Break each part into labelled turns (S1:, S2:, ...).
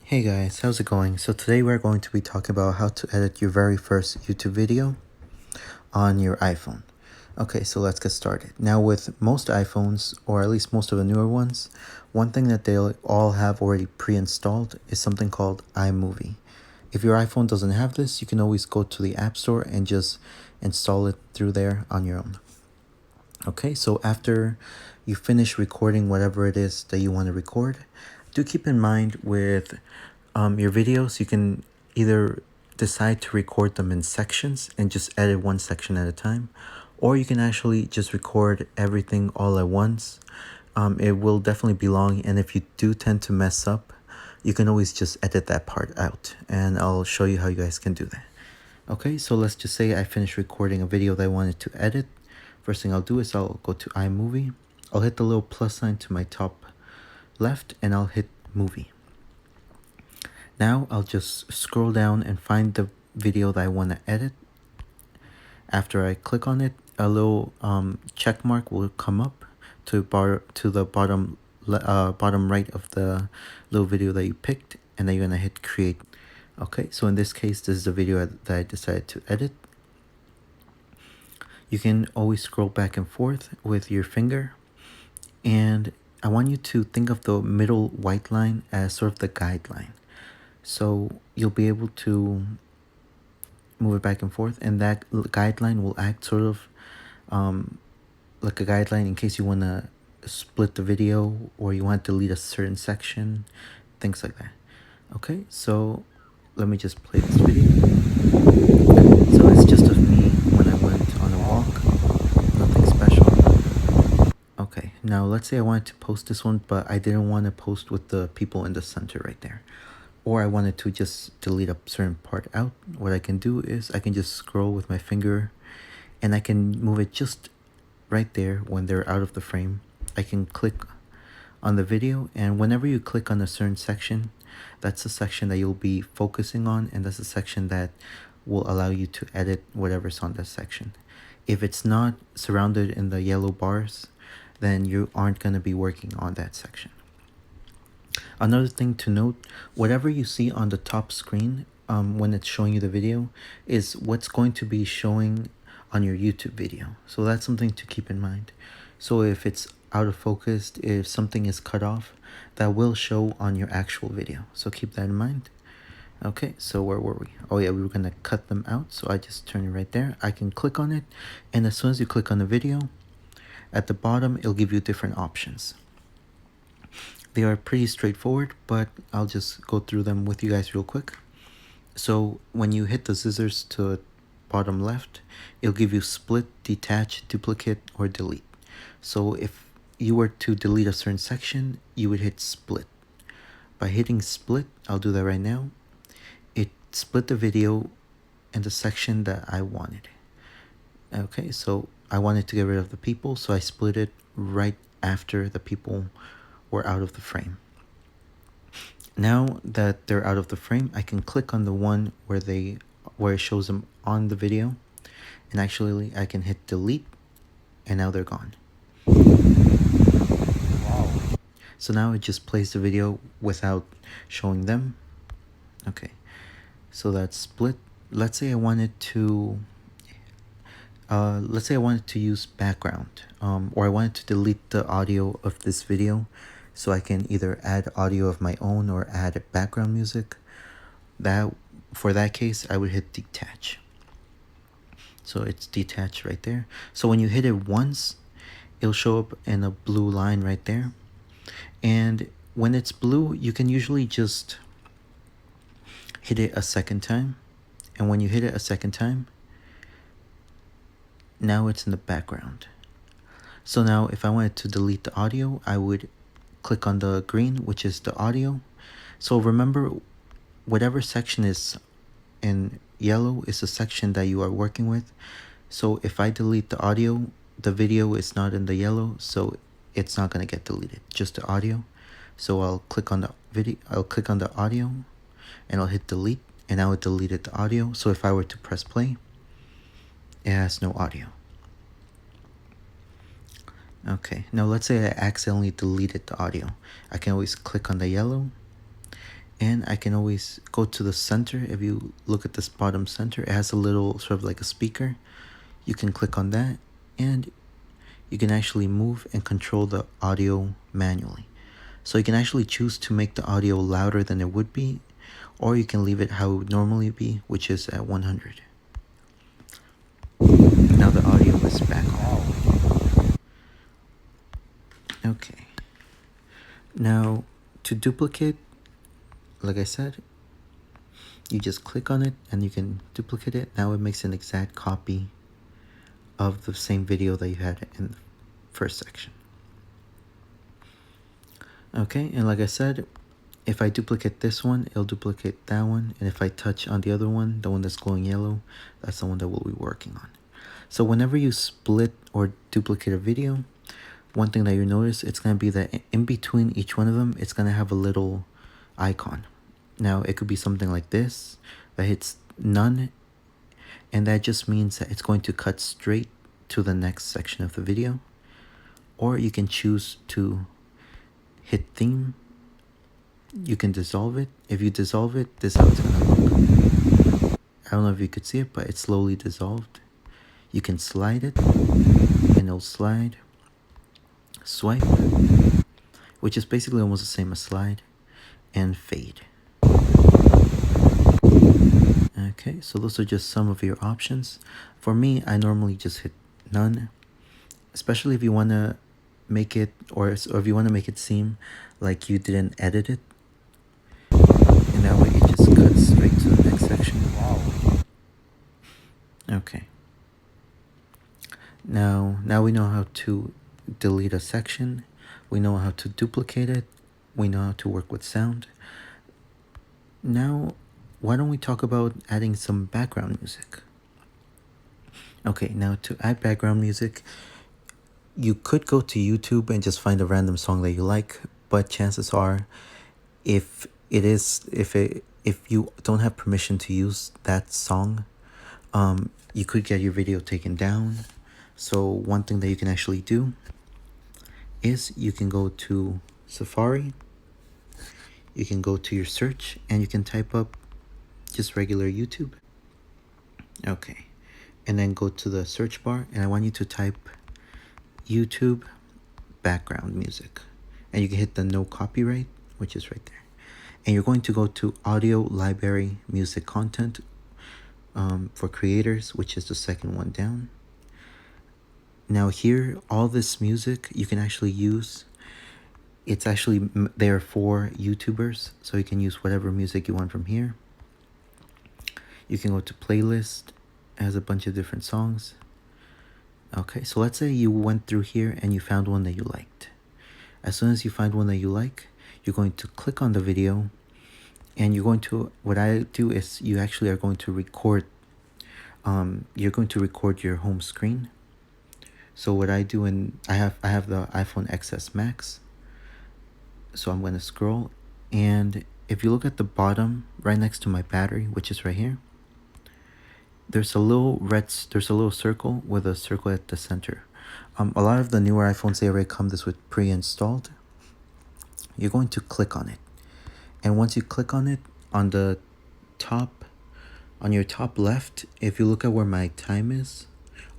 S1: Hey guys, how's it going? So today we're going to be talking about how to edit your very first YouTube video on your iPhone. Okay, so let's get started. Now with most iPhones, or at least most of the newer ones, one thing that they'll all have already pre-installed is something called iMovie. If your iPhone doesn't have this, you can always go to the App Store and just install it through there on your own. Okay, so after you finish recording whatever it is that you want to record, do keep in mind with your videos, you can either decide to record them in sections and just edit one section at a time, or you can actually just record everything all at once. It will definitely be long, and if you do tend to mess up, you can always just edit that part out, and I'll show you how you guys can do that. Okay, so let's just say I finished recording a video that I wanted to edit. First thing I'll do is I'll go to iMovie. I'll hit the little plus sign to my top left and I'll hit movie. Now I'll just scroll down and find the video that I want to edit. After I click on it, a little check mark will come up to the bottom right of the little video that you picked, and then you're gonna hit create. Okay, so in this case, this is the video that I decided to edit. You can always scroll back and forth with your finger, and I want you to think of the middle white line as sort of the guideline. So you'll be able to move it back and forth, and that guideline will act sort of like a guideline in case you want to split the video or you want to delete a certain section, things like that. Okay, so let me just play this video. So it's just of me when I went on a walk, nothing special. Okay, now let's say I wanted to post this one, but I didn't want to post with the people in the center right there, or I wanted to just delete a certain part out. What I can do is I can just scroll with my finger and I can move it just right there when they're out of the frame. I can click on the video, and whenever you click on a certain section, that's the section that you'll be focusing on, and that's the section that will allow you to edit whatever's on that section. If it's not surrounded in the yellow bars, then you aren't going to be working on that section. Another thing to note, whatever you see on the top screen when it's showing you the video is what's going to be showing on your YouTube video. So that's something to keep in mind. So if it's out of focus, if something is cut off, that will show on your actual video. So keep that in mind. Okay, so where were we? Oh yeah, we were gonna cut them out. So I just turn it right there. I can click on it, and as soon as you click on the video, at the bottom, it'll give you different options. They are pretty straightforward, but I'll just go through them with you guys real quick. So when you hit the scissors to bottom left, it'll give you split, detach, duplicate, or delete. So if you were to delete a certain section, you would hit split. By hitting split, I'll do that right now. It split the video in the section that I wanted. Okay, so I wanted to get rid of the people, so I split it right after the people were out of the frame. Now that they're out of the frame, I can click on the one where it shows them on the video, and actually I can hit delete, and now they're gone. Wow. So now it just plays the video without showing them. Okay, so that's split. Let's say I wanted to use background, or I wanted to delete the audio of this video, so I can either add audio of my own or add background music. For that case, I would hit detach. So it's detached right there. So when you hit it once, it'll show up in a blue line right there. And when it's blue, you can usually just hit it a second time. And when you hit it a second time, now it's in the background. So now if I wanted to delete the audio, I would click on the green, which is the audio. So remember, whatever section is in yellow is the section that you are working with. So if I delete the audio, the video is not in the yellow, so it's not going to get deleted, just the audio. So I'll click on the video, I'll click on the audio, and I'll hit delete, and now it deleted the audio. So if I were to press play, it has no audio. Okay, now let's say I accidentally deleted the audio. I can always click on the yellow, And I can always go to the center. If you look at this bottom center, it has a little sort of like a speaker. You can click on that and you can actually move and control the audio manually. So you can actually choose to make the audio louder than it would be, or you can leave it how it would normally be, which is at 100. Now the audio is back on. Okay. Now to duplicate, like I said, you just click on it and you can duplicate it. Now it makes an exact copy of the same video that you had in the first section. Okay, and like I said, if I duplicate this one, it'll duplicate that one. And if I touch on the other one, the one that's glowing yellow, that's the one that we'll be working on. So whenever you split or duplicate a video, one thing that you notice, it's going to be that in between each one of them, it's going to have a little icon. Now, it could be something like this that hits none, and that just means that it's going to cut straight to the next section of the video. Or you can choose to hit theme. You can dissolve it. If you dissolve it, this is how it's going to look. I don't know if you could see it, but it's slowly dissolved. You can slide it, and it'll slide. Swipe, which is basically almost the same as slide, and fade. Okay, so those are just some of your options. For me, I normally just hit none, especially if you want to make it, or if you want to make it seem like you didn't edit it, and that way it just cuts straight to the next section. Okay. Now we know how to delete a section. We know how to duplicate it. We know how to work with sound. Now, why don't we talk about adding some background music? Okay, now to add background music, you could go to YouTube and just find a random song that you like, but chances are, if you don't have permission to use that song, you could get your video taken down. So one thing that you can actually do is you can go to Safari, you can go to your search, and you can type up just regular YouTube. Okay, and then go to the search bar, and I want you to type YouTube background music, and you can hit the no copyright, which is right there, and you're going to go to audio library music content for creators, which is the second one down. Now here, all this music you can actually use. It's actually there for YouTubers, so you can use whatever music you want from here. You can go to playlist, it has a bunch of different songs. Okay, so let's say you went through here and you found one that you liked. As soon as you find one that you like, you're going to click on the video, and you're going to, what I do is you actually are going to record, you're going to record your home screen. So what I do, I have the iPhone XS Max. So I'm going to scroll, and if you look at the bottom right next to my battery, which is right here, there's a little circle with a circle at the center. A lot of the newer iPhones, they already come this with pre-installed. You're going to click on it, and once you click on it, on the top, on your top left, if you look at where my time is,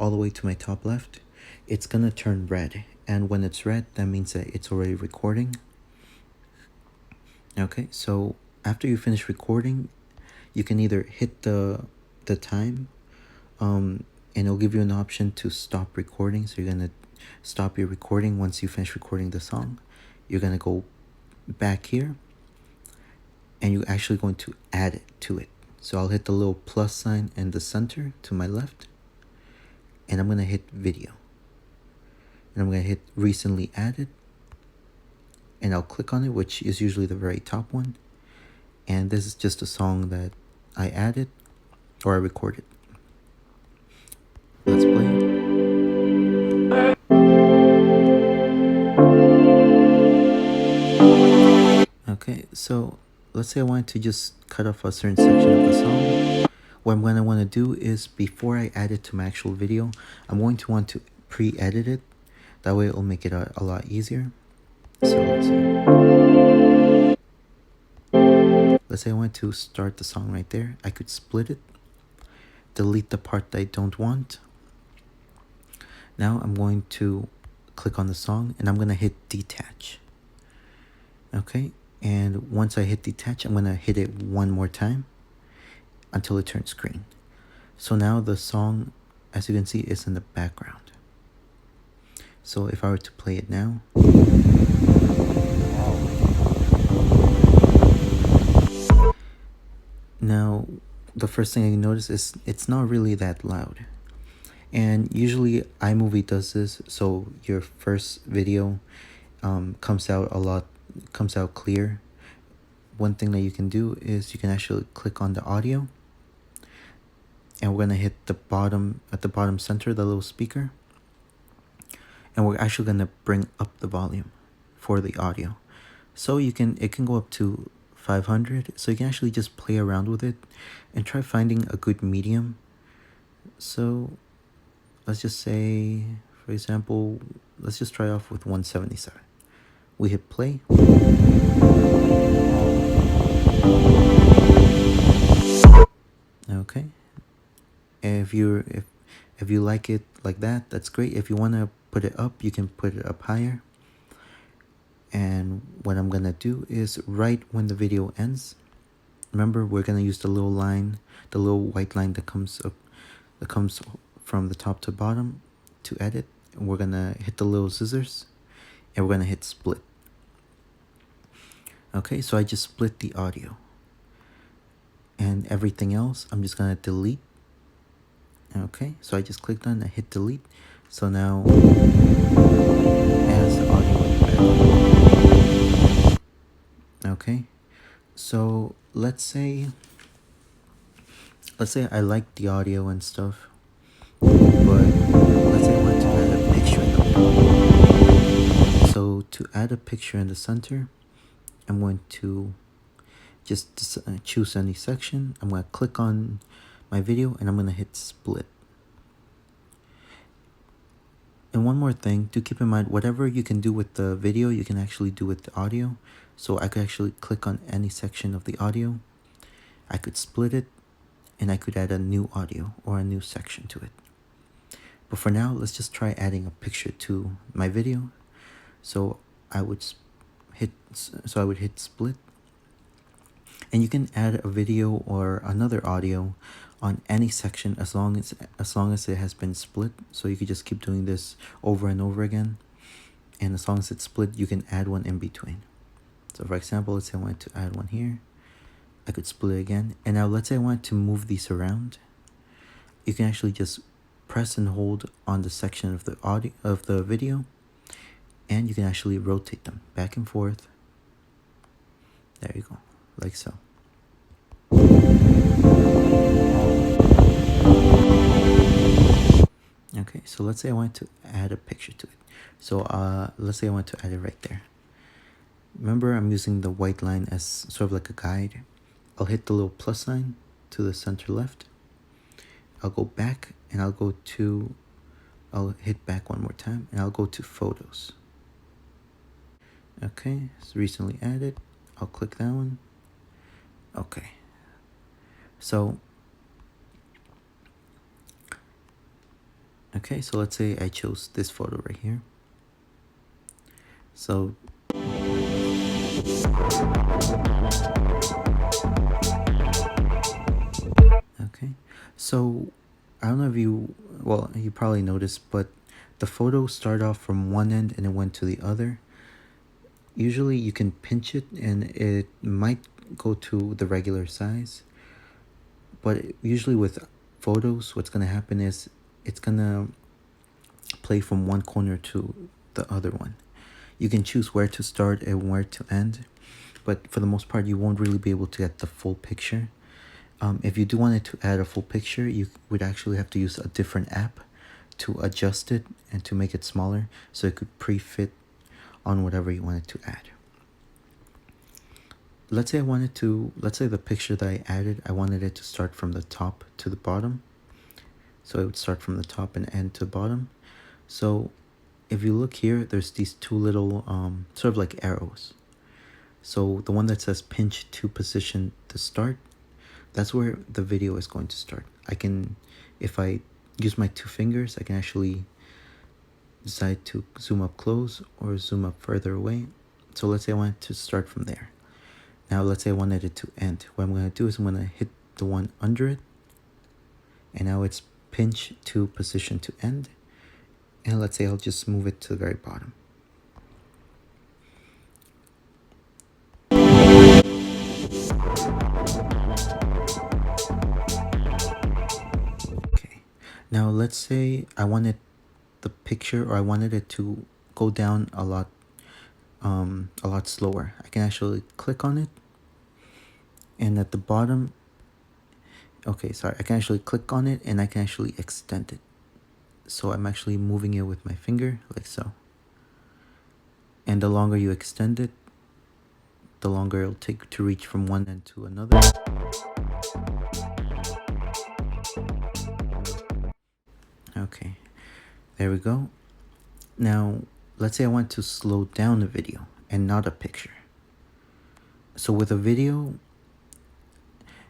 S1: all the way to my top left, it's gonna turn red, and when it's red, that means that it's already recording. Okay, so after you finish recording, you can either hit the time, and it'll give you an option to stop recording. So you're gonna stop your recording once you finish recording the song. You're gonna go back here, and you're actually going to add it to it. So I'll hit the little plus sign in the center to my left, and I'm gonna hit video, and I'm gonna hit recently added, and I'll click on it, which is usually the very top one. And this is just a song that I added or I recorded. Let's play it. Okay, so let's say I wanted to just cut off a certain section of the song. What I'm going to want to do is, before I add it to my actual video, I'm going to want to pre-edit it. That way it'll make it a lot easier. So let's see. let's say I want to start the song right there. I could split it, delete the part that I don't want. Now I'm going to click on the song and I'm going to hit detach. Okay, and once I hit detach, I'm going to hit it one more time until it turns green. So now the song, as you can see, is in the background. So if I were to play it now, now the first thing I notice is it's not really that loud. And usually iMovie does this, so your first video comes out clear. One thing that you can do is you can actually click on the audio, and we're gonna hit the bottom, at the bottom center, the little speaker, and we're actually gonna bring up the volume for the audio. So it can go up to 500, so you can actually just play around with it and try finding a good medium. So let's just say, for example, let's just try off with 177. We hit play. Okay. If you like it like that, that's great. If you want to put it up, you can put it up higher. And what I'm gonna do is right when the video ends, remember we're gonna use the little line, the little white line that comes up, that comes from the top to bottom to edit. And we're gonna hit the little scissors and we're gonna hit split. Okay, so I just split the audio, and everything else I'm just gonna delete. Okay, so I just clicked on it, hit delete. So now as the audio went back. Okay, so let's say I like the audio and stuff, but let's say I want to add a picture in the middle. So to add a picture in the center, I'm going to just choose any section. I'm going to click on my video and I'm going to hit split. And one more thing, do keep in mind, whatever you can do with the video, you can actually do with the audio. So I could actually click on any section of the audio, I could split it, and I could add a new audio or a new section to it. But for now, let's just try adding a picture to my video. So I would hit split, and you can add a video or another audio on any section as long as it has been split. So you could just keep doing this over and over again, and as long as it's split, you can add one in between. So for example, let's say I wanted to add one here, I could split it again. And now let's say I want to move these around. You can actually just press and hold on the section of the audio of the video, and you can actually rotate them back and forth. There you go, like so. Okay, so let's say I want to add a picture to it. So let's say I want to add it right there. Remember, I'm using the white line as sort of like a guide. I'll hit the little plus sign to the center left. I'll go back and I'll hit back one more time and I'll go to photos. Okay, it's recently added. I'll click that one. Okay. So let's say I chose this photo right here. So okay, so I don't know if you probably noticed, but the photo started off from one end and it went to the other. Usually you can pinch it and it might go to the regular size, but usually with photos, what's gonna happen is it's gonna play from one corner to the other one. You can choose where to start and where to end, but for the most part, you won't really be able to get the full picture. If you do want to add a full picture, you would actually have to use a different app to adjust it and to make it smaller so it could pre-fit on whatever you wanted to add. Let's say the picture that I added, I wanted it to start from the top to the bottom. So it would start from the top and end to the bottom. So if you look here, there's these two little sort of like arrows. So the one that says pinch to position to start, that's where the video is going to start. I can, if I use my 2 fingers, I can actually decide to zoom up close or zoom up further away. So let's say I want it to start from there. Now let's say I wanted it to end. What I'm going to do is I'm going to hit the one under it, and now it's pinch to position to end. And let's say I'll just move it to the very bottom. Okay, now let's say I wanted the picture, or I wanted it to go down a lot slower. I can actually click on it, and at the bottom, okay, sorry, I can actually click on it and I can actually extend it. So I'm actually moving it with my finger like so. And the longer you extend it, the longer it'll take to reach from one end to another. Okay, there we go. Now, let's say I want to slow down a video and not a picture. So with a video,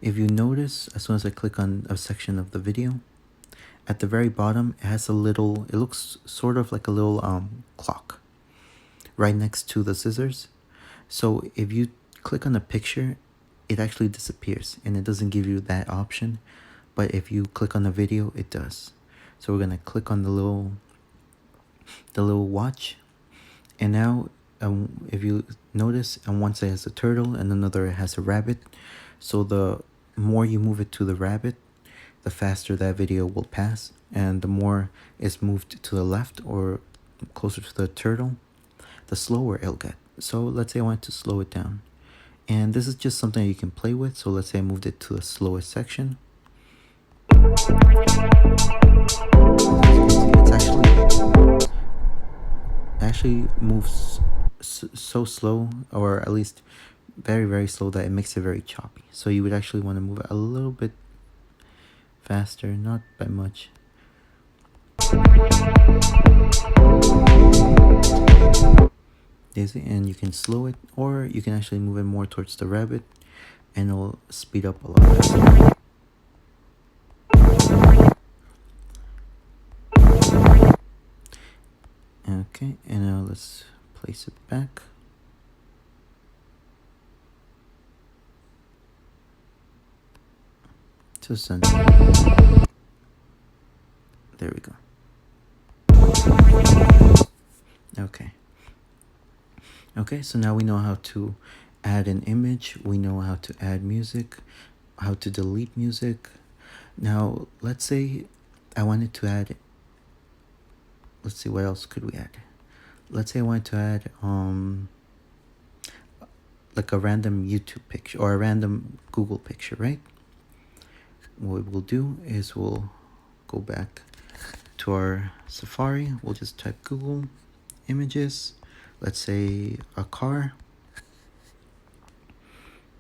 S1: if you notice, as soon as I click on a section of the video, at the very bottom, it has a little, it looks sort of like a little clock right next to the scissors. So if you click on a picture, it actually disappears and it doesn't give you that option. But if you click on the video, it does. So we're gonna click on the little watch, and now if you notice, on one side has a turtle and another has a rabbit. So the more you move it to the rabbit, the faster that video will pass, and the more it's moved to the left or closer to the turtle, the slower it'll get. So let's say I want to slow it down, and this is just something you can play with. So let's say I moved it to the slowest section. It's actually moves so slow, or at least very, very slow, that it makes it very choppy. So you would actually want to move it a little bit faster, not by much. And you can slow it, or you can actually move it more towards the rabbit and it'll speed up a lot faster. Okay, and now let's place it back. To center. There we go. Okay, so now we know how to add an image, we know how to add music, how to delete music. Now let's say I wanted to add, let's see, what else could we add? Let's say I wanted to add like a random YouTube picture or a random Google picture, right? What we'll do is we'll go back to our Safari. We'll just type Google images. Let's say a car.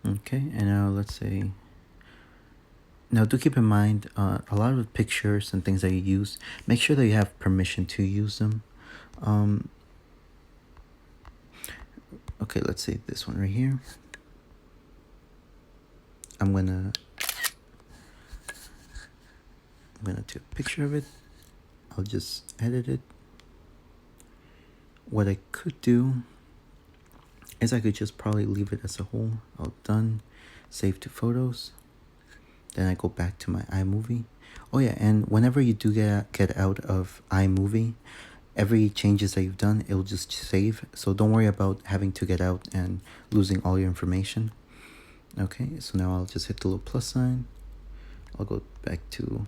S1: Okay, and now let's say, now do keep in mind, a lot of the pictures and things that you use, make sure that you have permission to use them. Okay, let's say this one right here. I'm gonna take a picture of it. I'll just edit it. What I could do is I could just probably leave it as a whole. All done, save to photos. Then I go back to my iMovie. Oh yeah, and whenever you do get out of iMovie, every changes that you've done, it'll just save. So don't worry about having to get out and losing all your information. Okay, so now I'll just hit the little plus sign. I'll go back to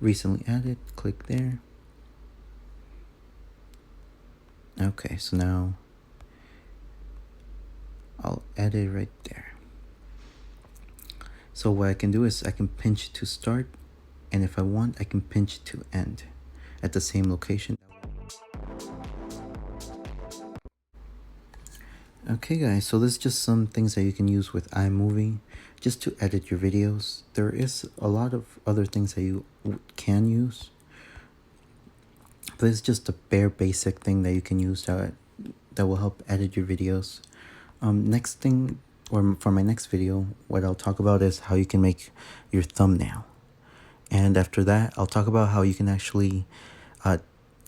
S1: recently added, click there. Okay, so now I'll add it right there. So what I can do is I can pinch to start, and if I want, I can pinch to end at the same location. Okay guys, so this is just some things that you can use with iMovie just to edit your videos. There is a lot of other things that you can use, but it's just a bare basic thing that you can use that will help edit your videos. Next thing, or for my next video, what I'll talk about is how you can make your thumbnail. And after that, I'll talk about how you can actually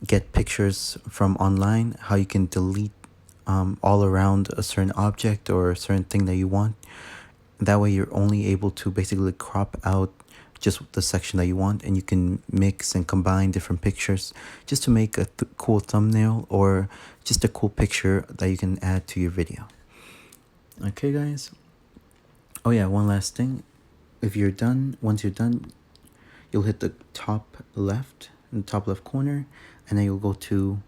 S1: get pictures from online, how you can delete all around a certain object or a certain thing that you want. That way you're only able to basically crop out just the section that you want, and you can mix and combine different pictures just to make a cool thumbnail or just a cool picture that you can add to your video. Okay guys. Oh yeah, one last thing. Once you're done, you'll hit the top left, in the top left corner, and then you'll go to,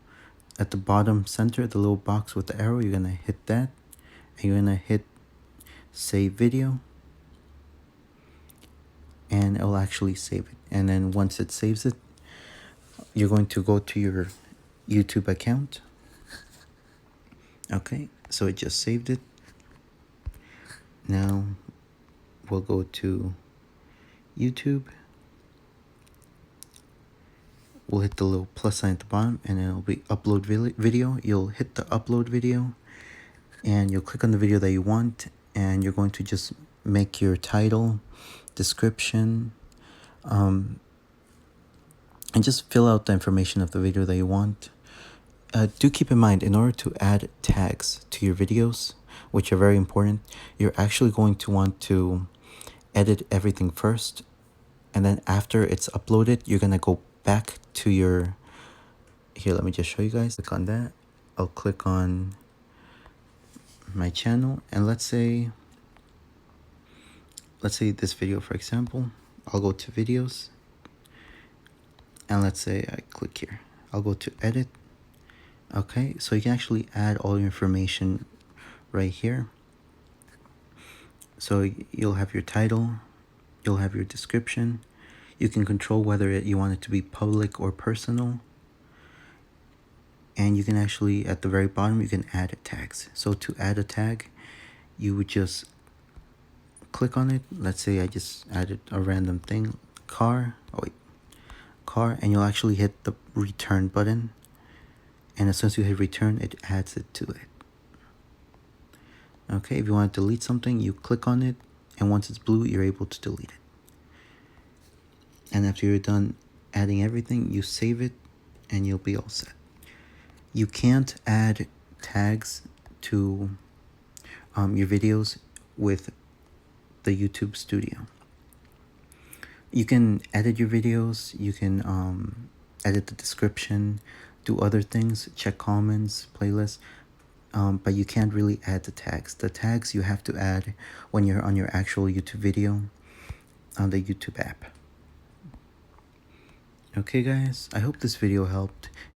S1: at the bottom center, the little box with the arrow, you're gonna hit that, and you're gonna hit save video, and it'll actually save it. And then once it saves it, you're going to go to your YouTube account. Okay, so it just saved it. Now we'll go to YouTube. We'll hit the little plus sign at the bottom, and it'll be upload video. You'll hit the upload video, and you'll click on the video that you want, and you're going to just make your title, description, and just fill out the information of the video that you want. Do keep in mind, in order to add tags to your videos, which are very important, you're actually going to want to edit everything first, and then after it's uploaded, you're gonna go back to your, here, let me just show you guys. Click on that. I'll click on my channel, and let's say this video, for example. I'll go to videos, and let's say I click here. I'll go to edit. Okay, so you can actually add all your information right here. So you'll have your title, you'll have your description. You can control whether you want it to be public or personal. And you can actually, at the very bottom, you can add tags. So to add a tag, you would just click on it. Let's say I just added a random thing, car, and you'll actually hit the return button. And as soon as you hit return, it adds it to it. Okay, if you want to delete something, you click on it, and once it's blue, you're able to delete it. And after you're done adding everything, you save it, and you'll be all set. You can't add tags to your videos with the YouTube Studio. You can edit your videos, you can edit the description, do other things, check comments, playlists, but you can't really add the tags. The tags you have to add when you're on your actual YouTube video on the YouTube app. Okay guys, I hope this video helped.